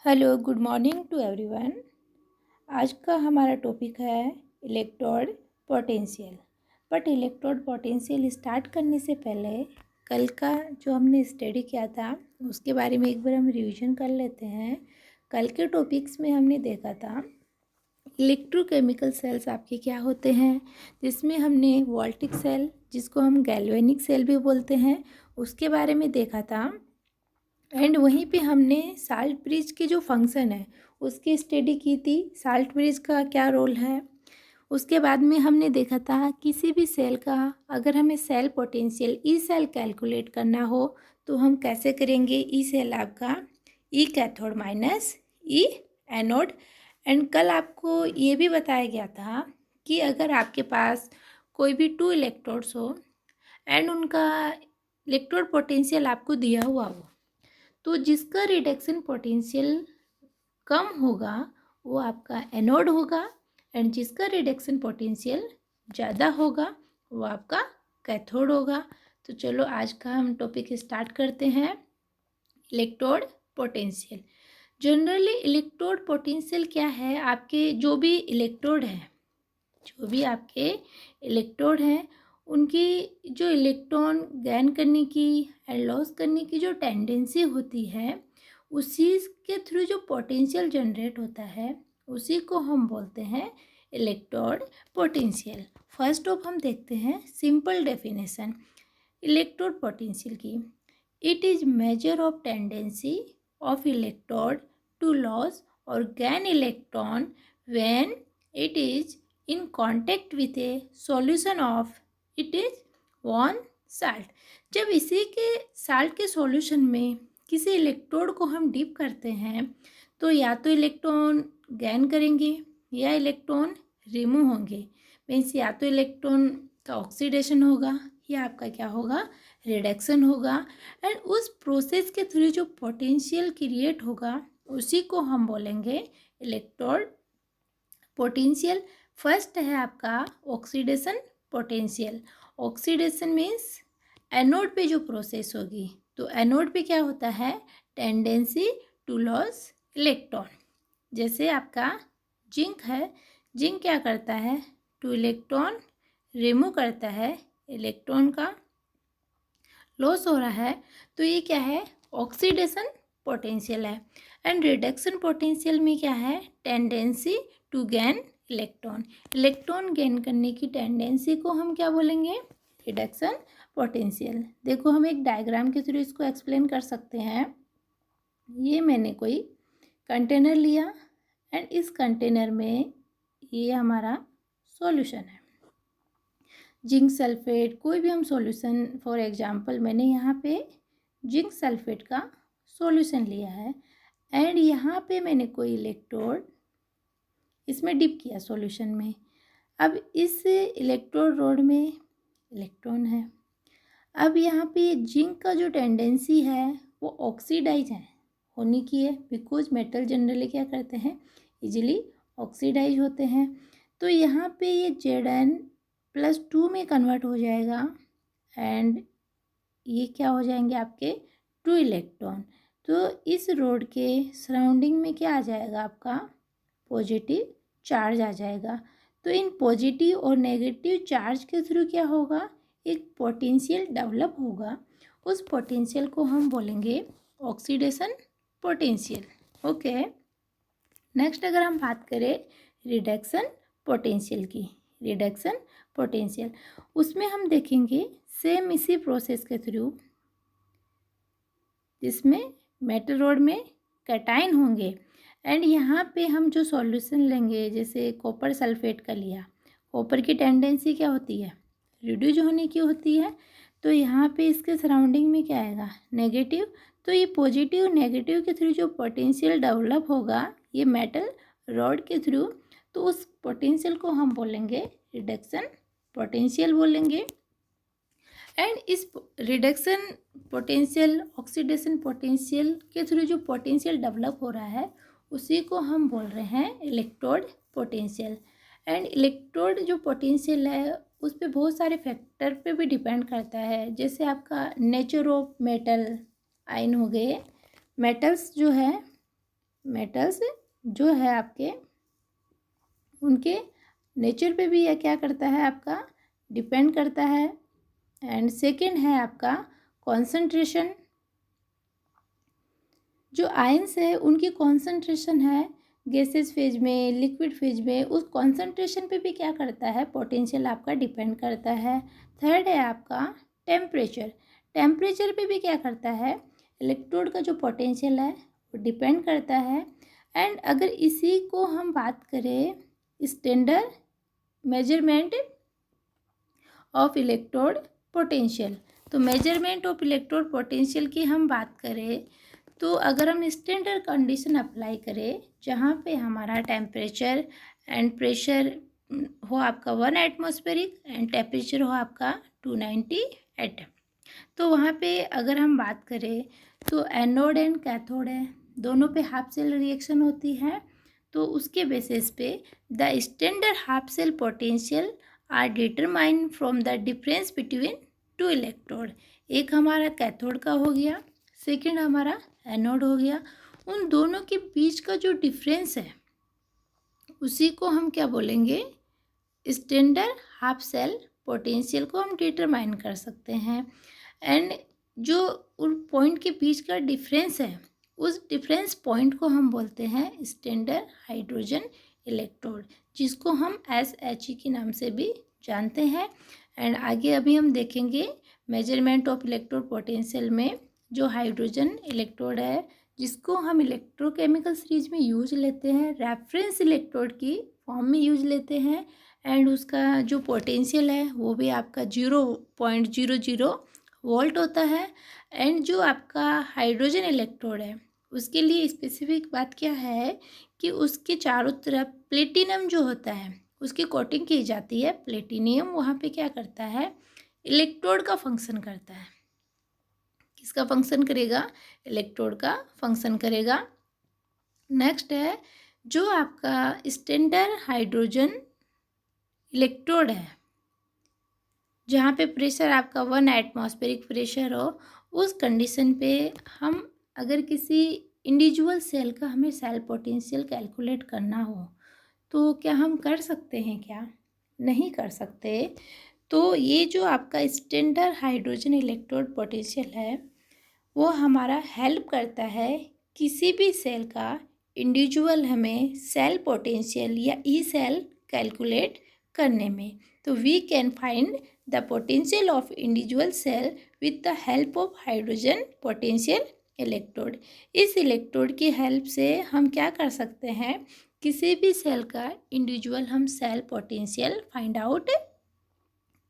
Hello good morning to everyone. आज का हमारा टॉपिक है electrode potential. But electrode potential start करने से पहले कल का जो हमने स्टडी किया था उसके बारे में एक बार हम रिवीजन कर लेते हैं। कल के टॉपिक्स में हमने देखा था इलेक्ट्रोकेमिकल सेल्स आपके क्या होते हैं, जिसमें हमने वोल्टिक सेल जिसको हम गैल्वेनिक सेल भी बोलते हैं उसके बारे में देखा था। एंड वहीं पे हमने साल्ट ब्रिज के जो फंक्शन है उसकी स्टडी की थी, साल्ट ब्रिज का क्या रोल है। उसके बाद में हमने देखा था किसी भी सेल का अगर हमें cell potential E cell calculate करना हो तो हम कैसे करेंगे। ई सेल आपका E cathode minus E anode. And कल आपको ये भी बताया गया था कि अगर आपके पास कोई भी 2 इलेक्ट्रोड्स हो एंड उनका इलेक्ट्रोड पोटेंशियल आपको दिया हुआ हो तो जिसका रिडक्शन पोटेंशियल कम होगा वो आपका एनोड होगा एंड जिसका रिडक्शन पोटेंशियल ज़्यादा होगा वो आपका कैथोड होगा। तो चलो आज का हम टॉपिक स्टार्ट करते हैं। Electrode potential. Generally electrode potential क्या है, आपके जो भी इलेक्ट्रोड हैं उनकी जो इलेक्ट्रॉन गेन करने की एंड लॉस करने की जो टेंडेंसी होती है उसी के थ्रू जो पोटेंशियल जनरेट होता है उसी को हम बोलते हैं इलेक्ट्रोड पोटेंशियल। फर्स्ट ऑफ हम देखते हैं सिंपल डेफिनेशन इलेक्ट्रोड पोटेंशियल की। It is measure of tendency of electrode to loss और gain electron when it is in contact with a solution of it is one salt। जब इसी के salt के solution में किसी इलेक्ट्रोड को हम डिप करते हैं तो या तो इलेक्ट्रॉन गेन करेंगे या इलेक्ट्रॉन रिमूव होंगे। मीन्स या तो इलेक्ट्रॉन का ऑक्सीडेशन होगा या आपका क्या होगा, रिडक्शन होगा। एंड उस प्रोसेस के थ्रू जो पोटेंशियल क्रिएट होगा उसी को हम बोलेंगे इलेक्ट्रोड पोटेंशियल। फर्स्ट है आपका oxidation potential. Oxidation means anode पे जो प्रोसेस होगी तो एनोड पे क्या होता है, टेंडेंसी टू लॉस इलेक्ट्रॉन। जैसे आपका जिंक है, जिंक क्या करता है, टू इलेक्ट्रॉन रिमूव करता है, इलेक्ट्रॉन का लॉस हो रहा है तो ये क्या है, ऑक्सीडेशन पोटेंशियल है। एंड रिडक्शन पोटेंशियल में क्या है, tendency to gain electron. Electron gain करने की टेंडेंसी को हम क्या बोलेंगे, रिडक्शन पोटेंशियल। देखो हम एक डायग्राम के थ्रू इसको एक्सप्लेन कर सकते हैं। ये मैंने कोई कंटेनर लिया एंड इस कंटेनर में ये हमारा सॉल्यूशन है, जिंक सल्फेट, कोई भी हम सॉल्यूशन, फॉर एग्जांपल मैंने यहाँ पे जिंक सल्फेट का सॉल्यूशन लिया है एंड यहाँ पे मैंने कोई इलेक्ट्रोड इसमें डिप किया सॉल्यूशन में। अब इस इलेक्ट्रोड रोड में इलेक्ट्रॉन है। अब यहाँ पे जिंक का जो टेंडेंसी है वो ऑक्सीडाइज है होने की है, बिकॉज मेटल जनरली क्या करते हैं, इजीली ऑक्सीडाइज होते हैं। तो यहाँ पे ये Zn+2 में कन्वर्ट हो जाएगा एंड ये क्या हो जाएंगे आपके 2 इलेक्ट्रॉन। तो इस रोड के सराउंडिंग में क्या आ जाएगा, आपका पॉजिटिव चार्ज आ जाएगा। तो इन पॉजिटिव और नेगेटिव चार्ज के थ्रू क्या होगा, एक पोटेंशियल डेवलप होगा। उस पोटेंशियल को हम बोलेंगे ऑक्सीडेशन पोटेंशियल। ओके, नेक्स्ट अगर हम बात करें रिडक्शन पोटेंशियल की, रिडक्शन पोटेंशियल उसमें हम देखेंगे सेम इसी प्रोसेस के थ्रू जिसमें मेटल रोड में कैटायन होंगे एंड यहाँ पे हम जो सॉल्यूशन लेंगे, जैसे कॉपर सल्फेट का लिया, कॉपर की टेंडेंसी क्या होती है, रिड्यूज होने की होती है। तो यहाँ पे इसके सराउंडिंग में क्या आएगा, नेगेटिव। तो ये पॉजिटिव नेगेटिव के थ्रू जो पोटेंशियल डेवलप होगा ये मेटल रॉड के थ्रू, तो उस पोटेंशियल को हम बोलेंगे रिडक्शन पोटेंशियल बोलेंगे। एंड इस रिडक्शन पोटेंशियल ऑक्सीडेशन पोटेंशियल के थ्रू जो पोटेंशियल डेवलप हो रहा है उसी को हम बोल रहे हैं इलेक्ट्रोड पोटेंशियल। एंड इलेक्ट्रोड जो पोटेंशियल है उस पर बहुत सारे फैक्टर पे भी डिपेंड करता है, जैसे आपका नेचर ऑफ मेटल, आयन हो गए, मेटल्स जो है मेटल्स जो है आपके उनके नेचर पे भी यह क्या करता है आपका डिपेंड करता है। एंड सेकंड है आपका कॉन्सेंट्रेशन। जो आयंस है उनकी कॉन्सेंट्रेशन है गैसेस फेज में, लिक्विड फेज में, उस कॉन्सेंट्रेशन पे भी क्या करता है पोटेंशियल आपका डिपेंड करता है। थर्ड है आपका टेम्परेचर। टेम्परेचर पे भी क्या करता है इलेक्ट्रोड का जो पोटेंशियल है वो डिपेंड करता है। एंड अगर इसी को हम बात करें standard measurement of electrode potential, तो मेजरमेंट ऑफ इलेक्ट्रोड पोटेंशियल की हम बात करें तो अगर हम स्टैंडर्ड कंडीशन अप्लाई करें जहाँ पे हमारा टेम्परेचर एंड प्रेशर हो आपका 1 एटमॉस्फेरिक एंड टेम्परेचर हो आपका 290 एटम, तो वहाँ पे अगर हम बात करें तो एनोड एंड कैथोड है, दोनों पे हाफ सेल रिएक्शन होती है। तो उसके बेसिस पे the standard half cell potential are determined from the difference between two electrode. एक हमारा कैथोड का हो गया, सेकंड हमारा एनोड हो गया। उन दोनों के बीच का जो डिफरेंस है उसी को हम क्या बोलेंगे स्टैंडर्ड हाफ सेल पोटेंशियल को हम डिटरमाइन कर सकते हैं। एंड जो उन पॉइंट के बीच का डिफरेंस है उस डिफरेंस पॉइंट को हम बोलते हैं स्टैंडर्ड हाइड्रोजन इलेक्ट्रोड, जिसको हम SHE के नाम से भी जानते हैं। एंड आगे अभी हम देखेंगे मेजरमेंट ऑफ इलेक्ट्रोड पोटेंशियल में जो हाइड्रोजन इलेक्ट्रोड है जिसको हम इलेक्ट्रोकेमिकल सीरीज में यूज लेते हैं, रेफरेंस इलेक्ट्रोड की फॉर्म में यूज लेते हैं। एंड उसका जो पोटेंशियल है वो भी आपका 0.00 वोल्ट होता है। एंड जो आपका हाइड्रोजन इलेक्ट्रोड है उसके लिए स्पेसिफिक बात क्या है कि उसके चारों तरफ प्लेटिनम जो होता है उसकी कोटिंग की जाती है। प्लेटिनियम वहाँ पे क्या करता है इलेक्ट्रोड का फंक्शन करता है। किसका फंक्शन करेगा इलेक्ट्रोड का फंक्शन करेगा। नेक्स्ट है जो आपका स्टैंडर्ड हाइड्रोजन इलेक्ट्रोड है जहाँ पे प्रेशर आपका 1 एटमॉस्फेरिक प्रेशर हो, उस कंडीशन पे हम अगर किसी इंडिविजुअल सेल का हमें सेल पोटेंशियल कैलकुलेट करना हो तो क्या हम कर सकते हैं क्या? नहीं कर सकते। तो ये जो आपका स्टैंडर्ड हाइड्रोजन इलेक्ट्रोड पोटेंशियल है वो हमारा हेल्प करता है किसी भी सेल का इंडिविजुअल हमें सेल पोटेंशियल या ई सेल कैलकुलेट करने में। तो we can find the potential of individual cell with the help of hydrogen potential electrode. इस इलेक्ट्रोड की हेल्प से हम क्या कर सकते हैं किसी भी सेल का इंडिविजुअल हम सेल पोटेंशियल फाइंड आउट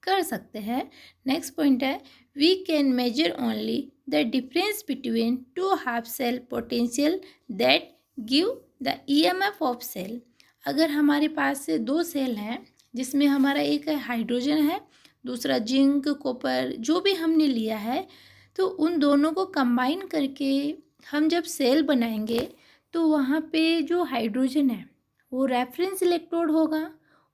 कर सकते हैं। नेक्स्ट पॉइंट है we can measure only the difference between two half cell potential that give the EMF of cell. अगर हमारे पास से दो सेल हैं जिसमें हमारा एक है हाइड्रोजन है दूसरा जिंक कॉपर जो भी हमने लिया है, तो उन दोनों को कंबाइन करके हम जब सेल बनाएंगे तो वहाँ पे जो हाइड्रोजन है वो रेफरेंस इलेक्ट्रोड होगा,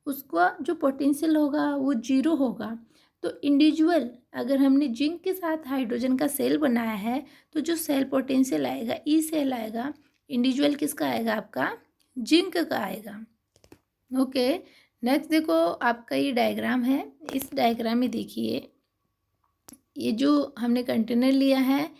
उसका जो पोटेंशियल होगा वो 0 होगा। तो इंडिविजुअल अगर हमने जिंक के साथ हाइड्रोजन का सेल बनाया है तो जो सेल पोटेंशियल आएगा ई सेल आएगा, इंडिविजुअल किसका आएगा आपका जिंक का आएगा। ओके नेक्स्ट देखो आपका ये डायग्राम है। इस डायग्राम में देखिए ये जो हमने कंटेनर लिया है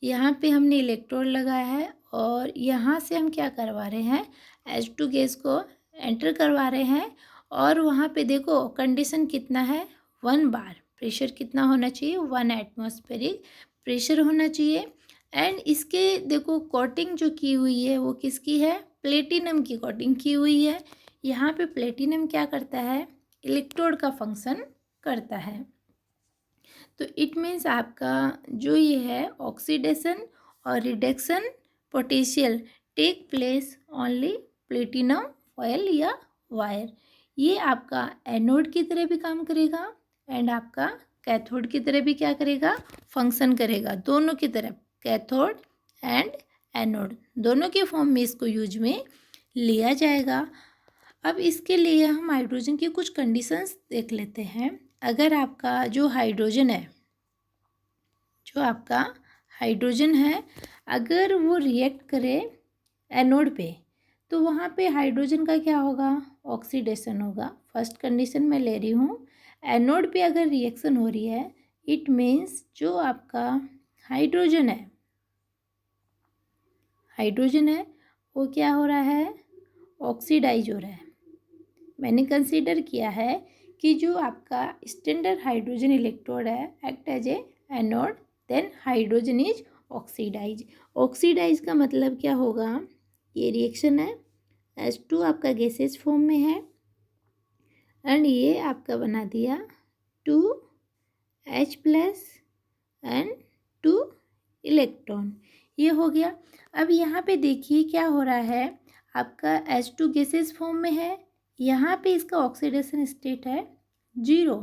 यहाँ पे हमने इलेक्ट्रोड लगाया है और यहाँ से हम क्या करवा रहे हैं H2 गैस को एंटर करवा रहे हैं। और वहाँ पे देखो कंडीशन कितना है 1 बार, प्रेशर कितना होना चाहिए 1 एटमॉस्फेरिक प्रेशर होना चाहिए। एंड इसके देखो कोटिंग जो की हुई है वो किसकी है प्लेटिनम की कोटिंग की हुई है। यहाँ पे प्लेटिनम क्या करता है इलेक्ट्रोड का फंक्शन करता है। तो इट मीन्स आपका जो ये है ऑक्सीडेशन और reduction potential take place only platinum foil या वायर। ये आपका एनोड की तरह भी काम करेगा एंड आपका कैथोड की तरह भी क्या करेगा फंक्शन करेगा। दोनों की तरफ कैथोड एंड एनोड दोनों के फॉर्म में इसको यूज में लिया जाएगा। अब इसके लिए हम हाइड्रोजन की कुछ कंडीशंस देख लेते हैं। अगर आपका जो हाइड्रोजन है अगर वो रिएक्ट करे एनोड पे, तो वहाँ पे हाइड्रोजन का क्या होगा, ऑक्सीडेशन होगा। फर्स्ट कंडीशन मैं ले रही हूँ, एनोड पे अगर रिएक्शन हो रही है, इट मीन्स जो आपका हाइड्रोजन है वो क्या हो रहा है, ऑक्सीडाइज हो रहा है। मैंने कंसीडर किया है कि जो आपका स्टैंडर्ड हाइड्रोजन इलेक्ट्रोड है act as a anode, then hydrogen is oxidize. Oxidize का मतलब क्या होगा, ये रिएक्शन है, H2 आपका गैसेज फॉर्म में है एंड ये आपका बना दिया 2H प्लस एंड 2 इलेक्ट्रॉन, ये हो गया। अब यहाँ पे देखिए क्या हो रहा है, आपका H2 गैसेज फॉर्म में है, यहाँ पे इसका ऑक्सीडेशन स्टेट है 0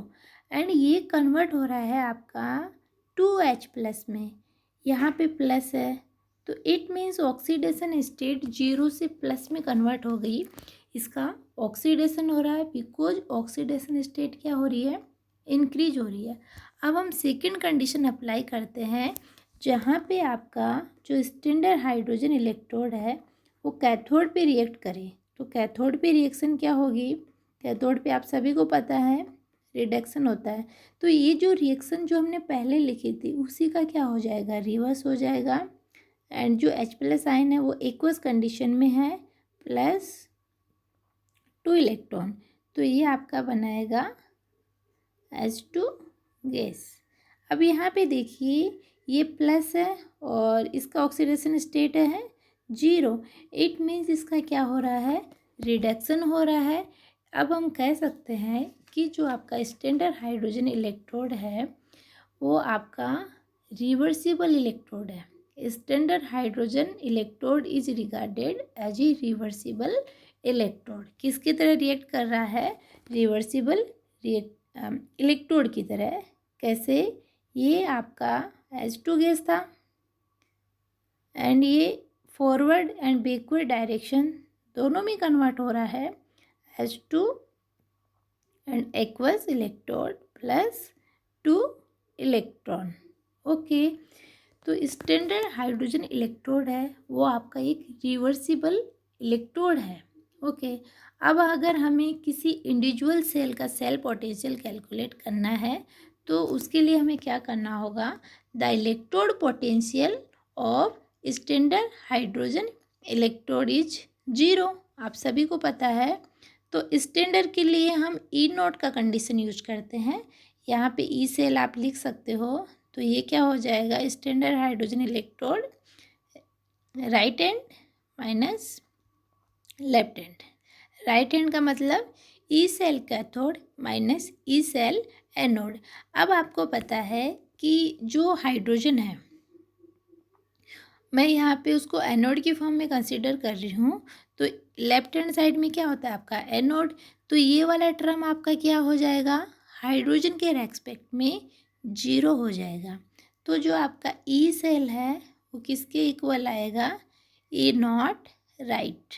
एंड ये कन्वर्ट हो रहा है आपका 2H प्लस में, यहाँ पे प्लस है, तो इट मीन्स ऑक्सीडेशन स्टेट 0 से प्लस में कन्वर्ट हो गई। इसका ऑक्सीडेशन हो रहा है बिकॉज ऑक्सीडेशन स्टेट क्या हो रही है, इंक्रीज हो रही है। अब हम सेकंड कंडीशन अप्लाई करते हैं, जहाँ पे आपका जो स्टैंडर्ड हाइड्रोजन इलेक्ट्रोड है वो कैथोड पे रिएक्ट करे, तो कैथोड पे रिएक्शन क्या होगी, कैथोड पे आप सभी को पता है रिडक्शन होता है, तो ये जो रिएक्शन जो हमने पहले लिखी थी उसी का क्या हो जाएगा, रिवर्स हो जाएगा एंड जो H प्लस आयन है वो एक्वस कंडीशन में है प्लस 2 इलेक्ट्रॉन, तो ये आपका बनाएगा H2 गैस। अब यहाँ पे देखिए ये प्लस है और इसका ऑक्सीडेशन स्टेट है 0, इट मीन्स इसका क्या हो रहा है, रिडक्शन हो रहा है। अब हम कह सकते हैं कि जो आपका स्टैंडर्ड हाइड्रोजन इलेक्ट्रोड है वो आपका रिवर्सिबल इलेक्ट्रोड है। Standard hydrogen electrode is regarded as a reversible electrode, किसकी तरह रिएक्ट कर रहा है, रिवर्सिबल इलेक्ट्रोड की तरह। कैसे, ये आपका H2 गैस था एंड ये फॉरवर्ड एंड बैकवर्ड डायरेक्शन दोनों में कन्वर्ट हो रहा है, H2 and aqueous electrode plus 2 electron. Okay, तो स्टैंडर्ड हाइड्रोजन इलेक्ट्रोड है वो आपका एक रिवर्सिबल इलेक्ट्रोड है। ओके, अब अगर हमें किसी इंडिविजुअल सेल का सेल पोटेंशियल कैलकुलेट करना है तो उसके लिए हमें क्या करना होगा, the electrode potential of standard hydrogen electrode is 0, आप सभी को पता है। तो स्टैंडर्ड के लिए हम ई नॉट का कंडीशन यूज करते हैं, यहाँ पे ई सेल आप लिख सकते हो, तो ये क्या हो जाएगा, standard hydrogen electrode right hand minus left hand. Right hand का मतलब E cell cathode minus E cell anode. अब आपको पता है कि जो हाइड्रोजन है मैं यहाँ पे उसको एनोड की फॉर्म में कंसीडर कर रही हूँ, तो लेफ्ट हैंड साइड में क्या होता है आपका एनोड, तो ये वाला टर्म आपका क्या हो जाएगा, हाइड्रोजन के रेस्पेक्ट में 0 हो जाएगा। तो जो आपका ई सेल है वो किसके इक्वल आएगा, ए नॉट राइट,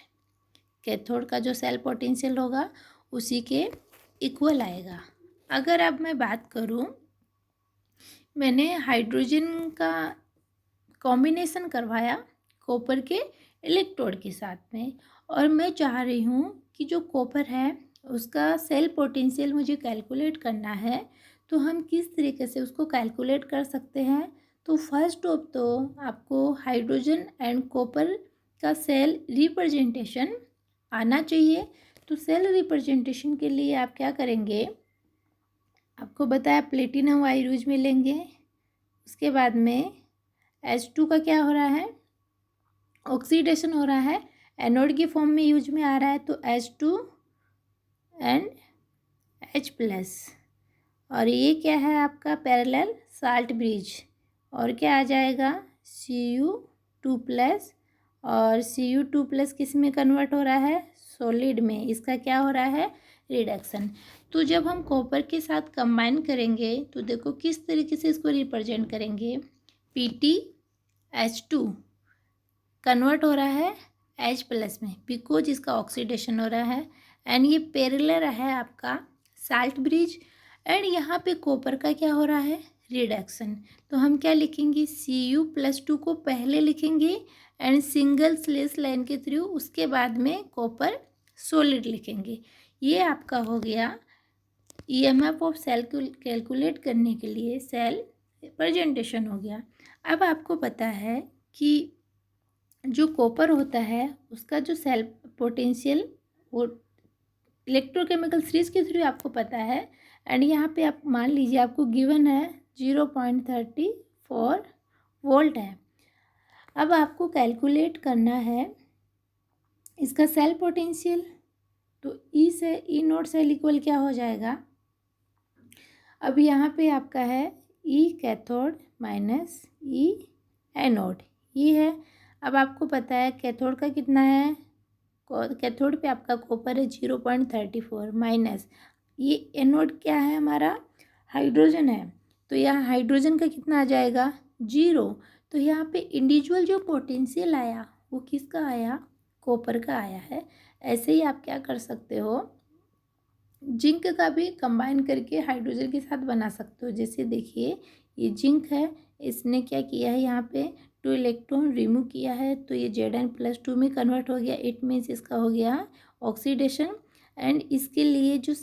कैथोड का जो सेल पोटेंशियल होगा उसी के इक्वल आएगा। अगर अब मैं बात करूँ, मैंने हाइड्रोजन का कॉम्बिनेशन करवाया कॉपर के इलेक्ट्रोड के साथ में, और मैं चाह रही हूँ कि जो कॉपर है उसका सेल पोटेंशियल मुझे कैलकुलेट करना है, तो हम किस तरीके से उसको कैलकुलेट कर सकते हैं। तो फर्स्ट ऑफ तो आपको हाइड्रोजन एंड कॉपर का सेल रिप्रेजेंटेशन आना चाहिए। तो सेल रिप्रेजेंटेशन के लिए आप क्या करेंगे, आपको बताया प्लेटिनम आयरूज में लेंगे, उसके बाद में H2 का क्या हो रहा है, ऑक्सीडेशन हो रहा है, एनोड की फॉर्म में यूज में आ रहा है, तो H2 एंड H प्लस, और ये क्या है आपका पैरेलल साल्ट ब्रिज, और क्या आ जाएगा Cu2 प्लस, और Cu2 प्लस किस में कन्वर्ट हो रहा है, सॉलिड में, इसका क्या हो रहा है, रिडक्शन। तो जब हम कॉपर के साथ कंबाइन करेंगे तो देखो किस तरीके से इसको रिप्रेजेंट करेंगे, PtH2 कन्वर्ट हो रहा है H प्लस में बिकॉज इसका ऑक्सीडेशन हो रहा है, एंड ये पैरेलल है आपका साल्ट ब्रिज, एंड यहाँ पे कॉपर का क्या हो रहा है, रिडक्शन। तो हम क्या लिखेंगे, Cu+2 को पहले लिखेंगे एंड सिंगल स्लेश लाइन के थ्रू उसके बाद में कॉपर सॉलिड लिखेंगे। ये आपका हो गया ईएमएफ ऑफ सेल कैलकुलेट करने के लिए सेल प्रेजेंटेशन हो गया। अब आपको पता है कि जो कॉपर होता है उसका जो सेल पोटेंशियल वो इलेक्ट्रोकेमिकल सीरीज के थ्रू आपको पता है। एंड यहाँ पे आप मान लीजिए आपको गिवन है 0.34 वोल्ट है। अब आपको कैलकुलेट करना है इसका सेल पोटेंशियल। तो ई से ई नोट सेल इक्वल क्या हो जाएगा, अब यहाँ पे आपका है ई कैथोड माइनस ई एनोड, ये है। अब आपको पता है कैथोड का कितना है, कैथोड पे आपका कॉपर है 0.34 माइनस ये एनोड क्या है हमारा, हाइड्रोजन है। तो यहाँ हाइड्रोजन का कितना आ जाएगा 0। तो यहाँ पे इंडिविजुअल जो पोटेंशियल आया वो किसका आया, कॉपर का आया है। ऐसे ही आप क्या कर सकते हो, जिंक का भी कंबाइन करके हाइड्रोजन के साथ बना सकते हो। जैसे देखिए ये जिंक है, इसने क्या किया है यहाँ पे 2 इलेक्ट्रॉन रिमूव किया है, तो ये Zn+2 में कन्वर्ट हो गया। इट मीन्स इसका हो गया ऑक्सीडेशन। एंड इसके लिए जो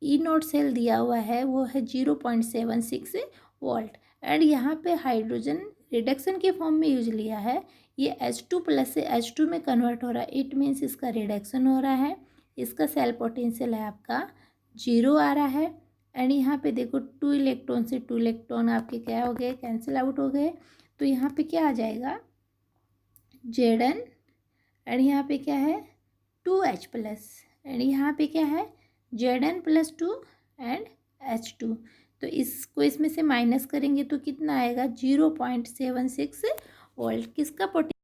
ई नोट सेल दिया हुआ है वो है 0.76 वोल्ट। एंड यहाँ पे हाइड्रोजन रिडक्शन के फॉर्म में यूज लिया है, ये H2+ से H2 में कन्वर्ट हो रहा है। इट मीन्स इसका रिडक्शन हो रहा है। इसका सेल पोटेंशियल है आपका 0 आ रहा है। एंड यहाँ पे देखो 2 इलेक्ट्रॉन से 2 इलेक्ट्रॉन आपके क्या हो गए, कैंसिल आउट हो गए। तो यहाँ पे क्या आ जाएगा Zn। एंड यहाँ पे क्या है 2H+। एंड यहाँ पे क्या है Zn+2 एंड H2। तो इसको इसमें से माइनस करेंगे तो कितना आएगा 0.76 वोल्ट। किसका पोटेंशियल